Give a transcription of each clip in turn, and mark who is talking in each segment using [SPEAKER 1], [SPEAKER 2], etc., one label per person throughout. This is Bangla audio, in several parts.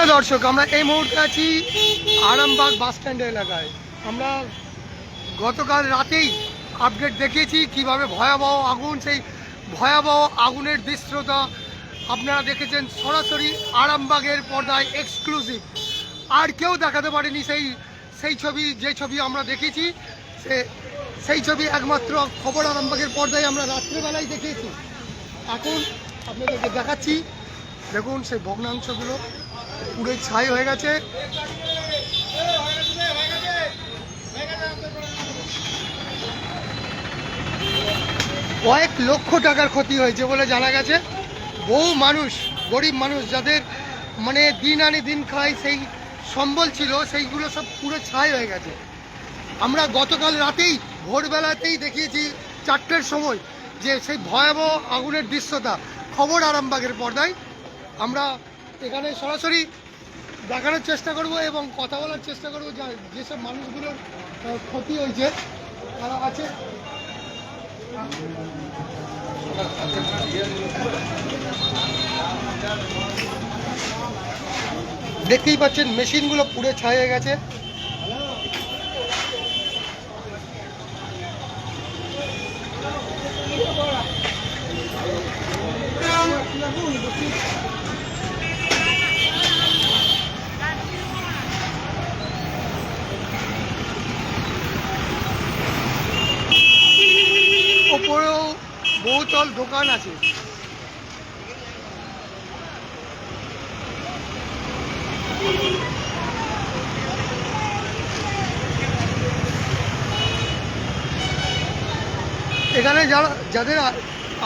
[SPEAKER 1] প্রিয় দর্শক, আমরা এই মুহূর্তে আছি আরামবাগ বাস স্ট্যান্ড এলাকায়। আমরা গতকাল রাতেই আপডেট দেখিয়েছি কিভাবে ভয়াবহ আগুন, সেই ভয়াবহ আগুনের দৃশ্যটা আপনারা দেখেছেন সরাসরি আরামবাগের পর্দায় এক্সক্লুসিভ। আর কেউ দেখাতে পারেনি সেই ছবি, যে ছবি আমরা দেখেছি সেই ছবি একমাত্র খবর আরামবাগের পর্দায় আমরা রাত্রেবেলায় দেখিয়েছি। এখন আপনাদেরকে দেখাচ্ছি, দেখুন সেই ভগ্নাংশগুলো পুরো ছাই হয়ে গেছে। কয়েক লক্ষ টাকার ক্ষতি হয়েছে বলে জানা গেছে। বহু মানুষ, গরিব মানুষ যাদের মানে দিন আনে দিন খায়, সেই সম্বল ছিল, সেইগুলো সব পুরো ছাই হয়ে গেছে। আমরা গতকাল রাতেই ভোরবেলাতেই দেখিয়েছি 4টের সময় যে সেই ভয়াবহ আগুনের দৃশ্যটা খবর আরামবাগের পর্দায় আমরা এখানে সরাসরি দেখানোর চেষ্টা করব এবং কথা বলার চেষ্টা করব যেসব মানুষগুলোর ক্ষতি হয়েছে তারা আছে। দেখতেই পাচ্ছেন মেশিনগুলো পুড়ে ছাই হয়ে গেছে। ওপরেও বহুতল দোকান আছে। এখানে যাদের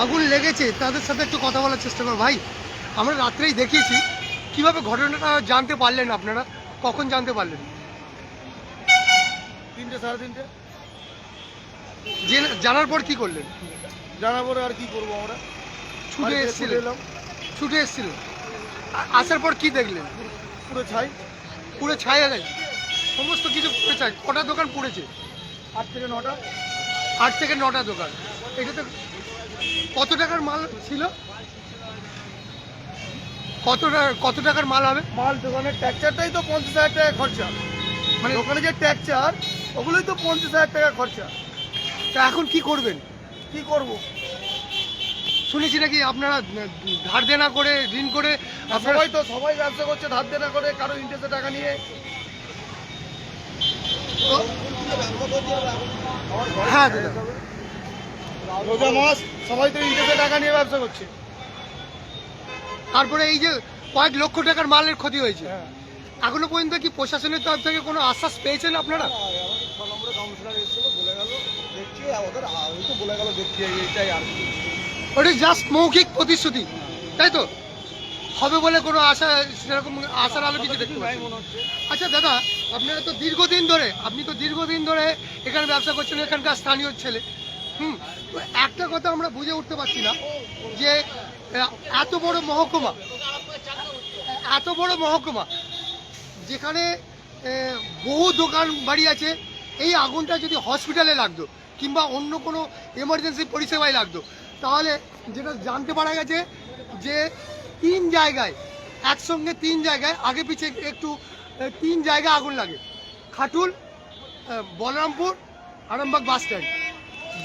[SPEAKER 1] আগুন লেগেছে তাদের সাথে একটু কথা বলার চেষ্টা করো। ভাই, আমরা রাত্রেই দেখিয়েছি, কিভাবে ঘটনাটা জানতে পারলেন আপনারা? কখন জানতে পারলেন?
[SPEAKER 2] 3টে সাড়ে 3টে।
[SPEAKER 1] জানার পর কি করলেন?
[SPEAKER 2] জানার পরে আর কি করবো, আমরা
[SPEAKER 1] ছুটে এসেছিল। আসার পর কি দেখলেন?
[SPEAKER 2] পুরো ছাই,
[SPEAKER 1] পুরো ছাই হয়ে গেছে, সমস্ত কিছু পুড়ে ছাই। কটা দোকান পুড়েছে?
[SPEAKER 2] 8 থেকে 9টা।
[SPEAKER 1] 8 থেকে 9টা দোকান। এটাতে কত টাকার মাল ছিল? কত টাকার মাল হবে?
[SPEAKER 2] মাল দোকানের ট্যাক্সারটাই তো 50,000 টাকা খরচা, মানে দোকানে যে ট্যাক্সার ওগুলোই তো 50,000 টাকা খরচা।
[SPEAKER 1] তা এখন কি করবেন?
[SPEAKER 2] কি করব?
[SPEAKER 1] শুনেছি নাকি আপনারা ধার দেনা করে, ঋণ করে
[SPEAKER 2] সবাই ব্যবসা করছে ধার দেনা করে, কারো ইন্টারেস্টে টাকা নিয়ে।
[SPEAKER 1] হ্যাঁ দাদা,
[SPEAKER 2] রোজা মাস সবাই তো ইন্টারেস্টে টাকা নিয়ে ব্যবসা করছে।
[SPEAKER 1] তারপরে এই যে কয়েক লক্ষ টাকার মালের ক্ষতি হয়েছে,
[SPEAKER 2] হ্যাঁ।
[SPEAKER 1] এখনো পর্যন্ত কি প্রশাসনের তরফ থেকে কোনো আশ্বাস পেয়েছেন আপনারা? ওটা জাস্ট মৌখিক প্রতিশ্রুতি, তাই তো? হবে বলে কোনো আশা, সেরকম আশার আলো কিছু দেখতে পাচ্ছি মনে হচ্ছে। আচ্ছা দাদা, আপনারা তো দীর্ঘদিন ধরে এখানে ব্যবসা করছেন, এখানকার স্থানীয় ছেলে। তো একটা কথা আমরা বুঝে উঠতে পারছি না যে এত বড় মহকুমা যেখানে বহু দোকান বাড়ি আছে, এই আগুনটা যদি হসপিটালে লাগতো কিংবা অন্য কোনো এমার্জেন্সি পরিষেবায় লাগতো, তাহলে যেটা জানতে পারা গেছে যে 3 জায়গায় একসঙ্গে, 3 জায়গায় আগে পিছে একটু 3 জায়গায় আগুন লাগে। খাটুল, বলরামপুর, আরামবাগ বাস স্ট্যান্ড।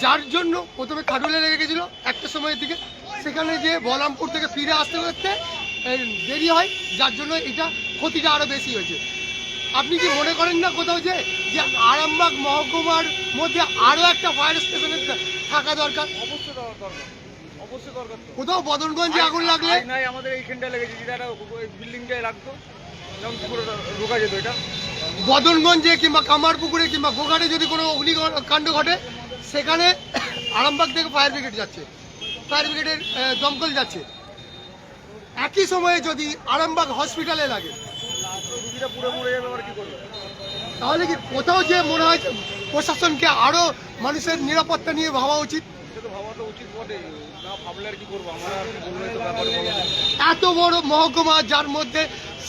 [SPEAKER 1] যার জন্য প্রথমে খাটুলে লেগে গেছিলো 1টার সময়ের দিকে, সেখানে যে বলরামপুর থেকে ফিরে আসতে করতে দেরি হয়, যার জন্য এটা ক্ষতিটা আরও বেশি হয়েছে। আপনি কি মনে করেন না কোথাও যে আরামবাগ মহকুমার মধ্যে আরও একটা ফায়ার স্টেশনের থাকা দরকার?
[SPEAKER 2] অবশ্যই দরকার।
[SPEAKER 1] কোথাও বদনগঞ্জে আগুন লাগলে
[SPEAKER 2] নাই, আমাদের এইখানটায় লেগেছে, যেটা বিল্ডিংটায় লাগতো, যেমন পুরো ঢোকা যেত। এটা
[SPEAKER 1] বদনগঞ্জে কিংবা কামারপুকুরে কিংবা গোঘাটে যদি কোনো অগ্নিকাণ্ড ঘটে, সেখানে আরামবাগ থেকে ফায়ার ব্রিগেড যাচ্ছে, ফায়ার ব্রিগেডের দমকল যাচ্ছে। একই সময়ে যদি আরামবাগ হসপিটালে লাগে,
[SPEAKER 2] রুগীটা পুরো মরে যাবে, আবার কি করবে?
[SPEAKER 1] তাহলে কি কোথাও যে মনে হয় প্রশাসনকে আরো মানুষের নিরাপত্তা নিয়ে ভাবা উচিত?
[SPEAKER 2] ভাবা তো উচিত বটে, না ভাবলে আর কি করবো আমরা? আর কি বলবো তো ব্যাপারে?
[SPEAKER 1] এত বড় মহকুমা, যার মধ্যে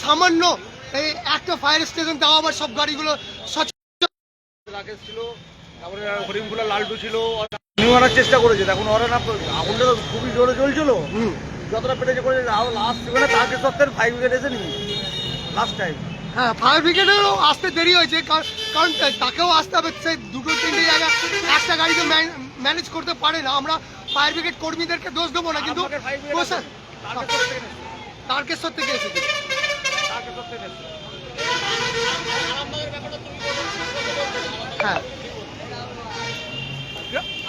[SPEAKER 1] সামান্য এই একটা ফায়ার স্টেশন, তাও আবার সব গাড়িগুলো
[SPEAKER 2] রাকেশ ছিল, তারপরে হরিমপুরা লালটু ছিল, নিবানোর চেষ্টা করেছে। এখন ওরা না, আগুনটা তো খুবই জোরে চলছিল, যতটা পেটেছে করেছে, লাস্ট সেখানে তাকে সত্ত্বের ফায়ার ব্রিগেড এসে নিয়ে। Last time.
[SPEAKER 1] হ্যাঁ, ফায়ার ব্রিগেডেরও আসতে দেরি হয়েছে, কারণ তাকেও আসতে হবে। সে দুটো তিনটে জায়গা একটা গাড়িতে ম্যানেজ করতে পারে না। আমরা ফায়ার ব্রিগেড কর্মীদেরকে দোষ দেবো না, কিন্তু তারকেশ্বর থেকে এসেছে। হ্যাঁ,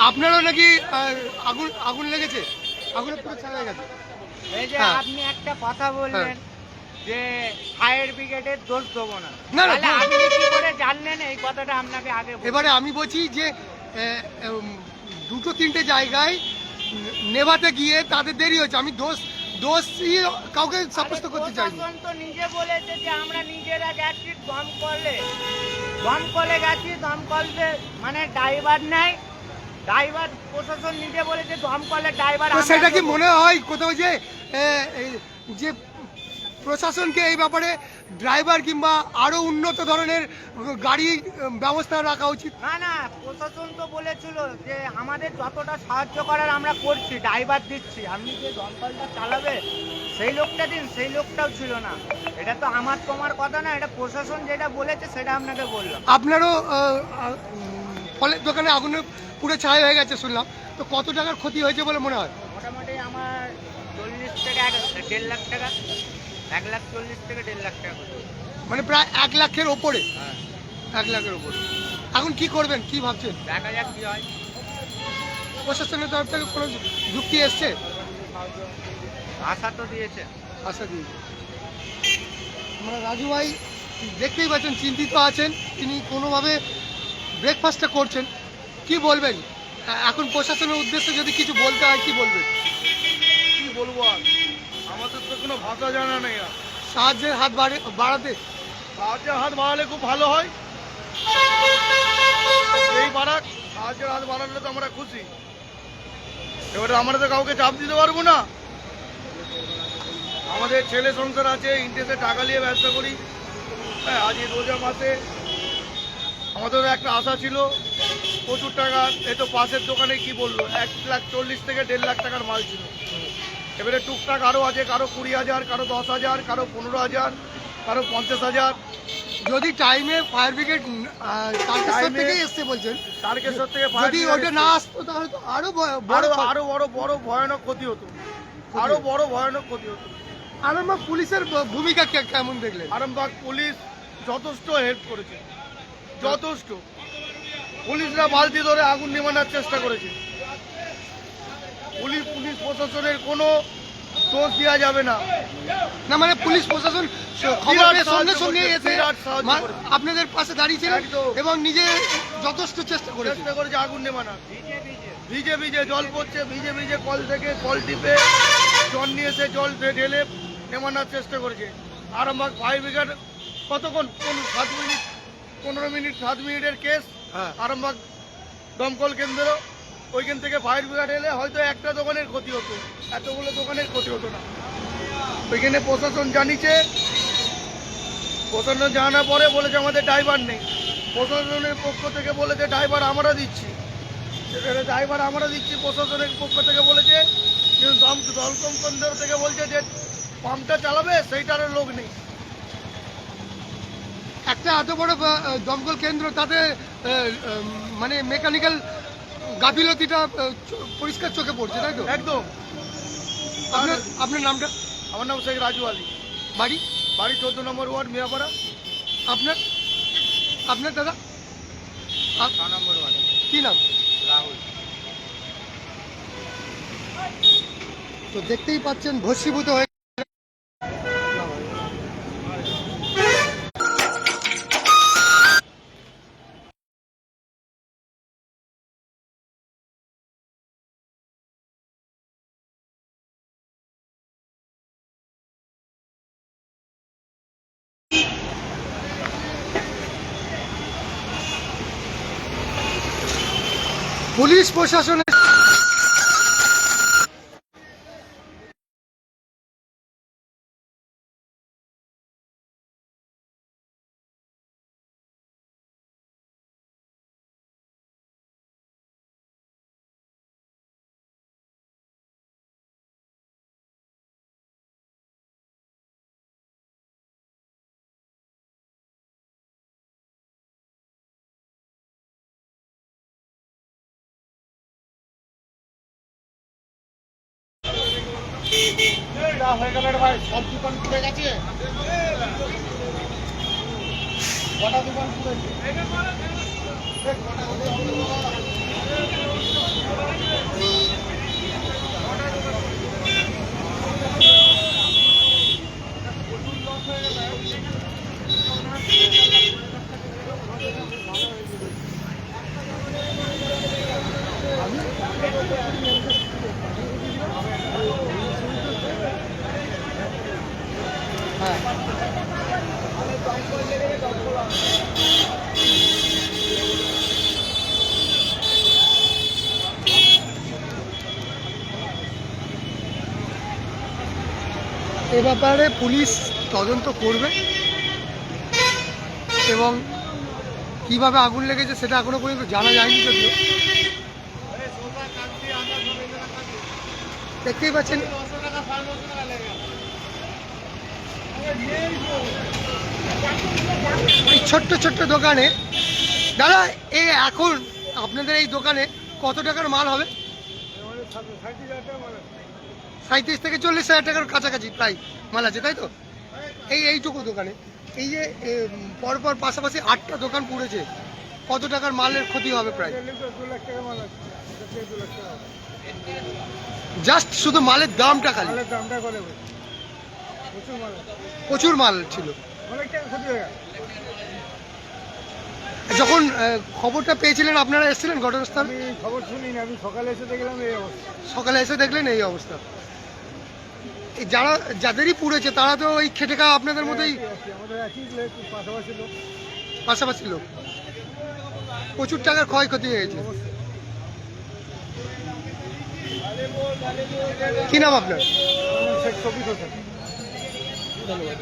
[SPEAKER 1] আপনারও নাকি আগুন আগুন লেগেছে, আগুনে পুরো ছাড়া হয়ে গেছে।
[SPEAKER 3] এই যে
[SPEAKER 1] হ্যাঁ।
[SPEAKER 3] আপনি একটা কথা বললেন যে ফায়ার ব্রিগেডের দোষ দেবো না,
[SPEAKER 1] না, না,
[SPEAKER 3] তাহলে আপনি কি করে জানলেন এই কথাটা? আপনাকে আগে বলতে
[SPEAKER 1] এবারে আমি বলছি যে দুটো তিনটে জায়গায় নেভাতে গিয়ে তাদের দেরি হয়েছে। আমি দোষই কাউকে সাব্যস্ত করতে চাইনি।
[SPEAKER 3] প্রশাসন তো নিজে বলেছে যে আমরা নিজেরা গেছি দমকলে গেছি, দমকলে মানে ড্রাইভার নেই, ড্রাইভার প্রশাসন নিজে বলেছে দমকলের ড্রাইভার।
[SPEAKER 1] তো সেটা কি মনে হয় কোথাও যে যে প্রশাসনকে এই ব্যাপারে ড্রাইভার কিংবা আরো উন্নত ধরনের গাড়ি ব্যবস্থা রাখা উচিত?
[SPEAKER 3] না না, প্রশাসন তো বলেছিল যে আমাদের যতটা সাহায্য করার আমরা করছি, ড্রাইভার দিচ্ছি, আপনি যে দমকলটা চালাবে সেই লোকটা দিন, সেই লোকটাও ছিল না। এটা তো আমার তোমার কথা না, এটা প্রশাসন যেটা বলেছে সেটা আপনাকে বললাম।
[SPEAKER 1] আপনারও ফলের দোকানে আগুনে পুরো ছাই হয়ে গেছে শুনলাম, তো কত টাকার ক্ষতি হয়েছে বলে মনে হয়?
[SPEAKER 3] মোটামুটি আমার 40 থেকে 1.5 লাখ টাকা, 1,40,000 থেকে 1.5 লাখ টাকা করে।
[SPEAKER 1] মানে প্রায় 1 লাখের ওপরে।
[SPEAKER 3] হ্যাঁ,
[SPEAKER 1] 1 লাখের ওপরে। এখন কি করবেন, কি ভাবছেন?
[SPEAKER 3] দেখা যাক কি হয়।
[SPEAKER 1] প্রশাসনের তরফ থেকে কোনো যুক্তি এসছে?
[SPEAKER 3] আশা তো দিয়েছে।
[SPEAKER 1] আশা দিয়েছে। আমরা রাজু ভাই দেখতেই পাচ্ছেন চিন্তিত আছেন, তিনি কোনোভাবে ব্রেকফাস্টটা করছেন। কি বলবেন এখন প্রশাসনের উদ্দেশ্যে যদি কিছু বলতে হয়, কি বলবেন?
[SPEAKER 2] কি বলবো আর, আমাদের তো কোনো ভাষা জানা নেই। আর
[SPEAKER 1] সাহায্যের হাত বাড়াতে
[SPEAKER 2] সাহায্যের হাত বাড়ালে খুব ভালো হয়। এই বাড়াক, সাহায্যের হাত বাড়ালে তো আমরা খুশি। এবারে আমরা তো কাউকে চাপ দিতে পারবো না। আমাদের ছেলে সংসার আছে, ইন্টারেস্টে টাকা নিয়ে ব্যবসা করি। হ্যাঁ, আজ এই রোজা মাসে আমাদের একটা আশা ছিল প্রচুর টাকা। এই তো পাশের দোকানে কি বললো 1,40,000 থেকে 1.5 লাখ টাকার মাল ছিল। এবারে টুকটাক আরও আছে, কারো 20,000, কারো 10,000, কারো 15,000, কারো 50,000।
[SPEAKER 1] যদি টাইমে ফায়ার ব্রিগেড তারকেশ্বর থেকে এসছে বলছেন,
[SPEAKER 2] তারকেশ্বর থেকে
[SPEAKER 1] যদি ওটা না আসতো তাহলে তো আরো
[SPEAKER 2] আরো বড় ভয়ানক ক্ষতি হতো। আরো বড় ভয়ানক ক্ষতি হতো।
[SPEAKER 1] আরামবাগ পুলিশের ভূমিকা কেমন দেখলেন?
[SPEAKER 2] আরামবাগ পুলিশ যথেষ্ট হেল্প করেছে, যথেষ্ট। পুলিশরা বালতি ধরে আগুন নেভানোর চেষ্টা করেছে। পুলিশ প্রশাসনের কোনো দোষ দেওয়া যাবে না।
[SPEAKER 1] না মানে পুলিশ প্রশাসন খবর পেয়ে সঙ্গে সঙ্গে এসে
[SPEAKER 2] বিরাট সাহায্য করেছে।
[SPEAKER 1] আপনাদের পাশে দাঁড়িয়েছিলেন
[SPEAKER 2] একদম।
[SPEAKER 1] এবং নিজে যথেষ্ট চেষ্টা করেছে।
[SPEAKER 2] চেষ্টা করেছে আগুন নেভানোর। ভিজে ভিজে জল পড়ছে, ভিজে ভিজে কল থেকে কল টিপে জল নিয়ে এসে জল ঢেলে নেভানোর চেষ্টা করেছে। আরামবাগ ফায়ার ব্রিগেড কতক্ষণ, 7 মিনিট 15 মিনিট 7 মিনিটের কেস।
[SPEAKER 1] হ্যাঁ।
[SPEAKER 2] আরামবাগ দমকল কেন্দ্র, ওইখান থেকে ফায়ার ব্রিগেড এলে হয়তো একটা দোকানের ক্ষতি হতো, এতগুলো দোকানের ক্ষতি হতো না। ওইখানে প্রশাসন জানিয়েছে, প্রশাসন জানানোর পরে বলেছে আমাদের ড্রাইভার নেই। প্রশাসনের পক্ষ থেকে বলেছে ড্রাইভার আমরা দিচ্ছি। সেখানে ড্রাইভার আমরা দিচ্ছি, প্রশাসনের পক্ষ থেকে বলেছে, কিন্তু দমকল কেন্দ্র থেকে বলছে যে পাম্পটা চালাবে সেইটারও লোক নেই।
[SPEAKER 1] একটা এত বড় দমকল কেন্দ্র, তাতে মানে মেকানিক্যাল গাফিলতিটা পরিষ্কার চোখে পড়ছে, তাই তো?
[SPEAKER 2] একদম।
[SPEAKER 1] আপনার নামটা?
[SPEAKER 2] আমার নাম শেখ রাজু আলী,
[SPEAKER 1] বাড়ি?
[SPEAKER 2] বাড়ি 14 নম্বর ওয়ার্ড, মিয়াপাড়া।
[SPEAKER 1] আপনার আপনার দাদা
[SPEAKER 3] 6 নম্বর ওয়ার্ড,
[SPEAKER 1] কি নাম?
[SPEAKER 3] রাহুল।
[SPEAKER 1] তো দেখতেই পাচ্ছেন ভস্মীভূত হয়ে পুলিশ প্রশাসনের হয়ে গেল রে ভাই, সব দোকান পুড়ে গেছে। কটা দোকান পুড়েছে? এ ব্যাপারে পুলিশ তদন্ত করবে এবং কিভাবে আগুন লেগেছে সেটা এখনো পর্যন্ত জানা যায়নি। যদিও দেখতেই পাচ্ছেন এই ছোট্ট ছোট্ট দোকানে। দাদা এই এখন আপনাদের এই দোকানে কত টাকার মাল হবে? 37 থেকে 40,000 টাকার কাছাকাছি প্রায় মাল আছে, তাই তো? এইটুকু দোকানে এই যে পরপর পাশাপাশি 8টা দোকান পুড়েছে, কত টাকার মালের ক্ষতি হবে? প্রায় জাস্ট শুধু মালের দামটা খালি প্রচুর মাল ছিল। যখন খবরটা পেয়েছিলেন আপনারা এসেছিলেন ঘটনাস্থলে?
[SPEAKER 2] খবর শুনিনি, আমি সকালে এসে দেখলাম এই অবস্থা।
[SPEAKER 1] সকালে এসে দেখলেন এই অবস্থা। যাদেরই পুড়েছে তারা তো ওই খেটে খাওয়া আপনাদের মতোই পাশাপাশি লোক। প্রচুর টাকার ক্ষয়ক্ষতি হয়েছে। কি নাম আপনার? ধন্যবাদ।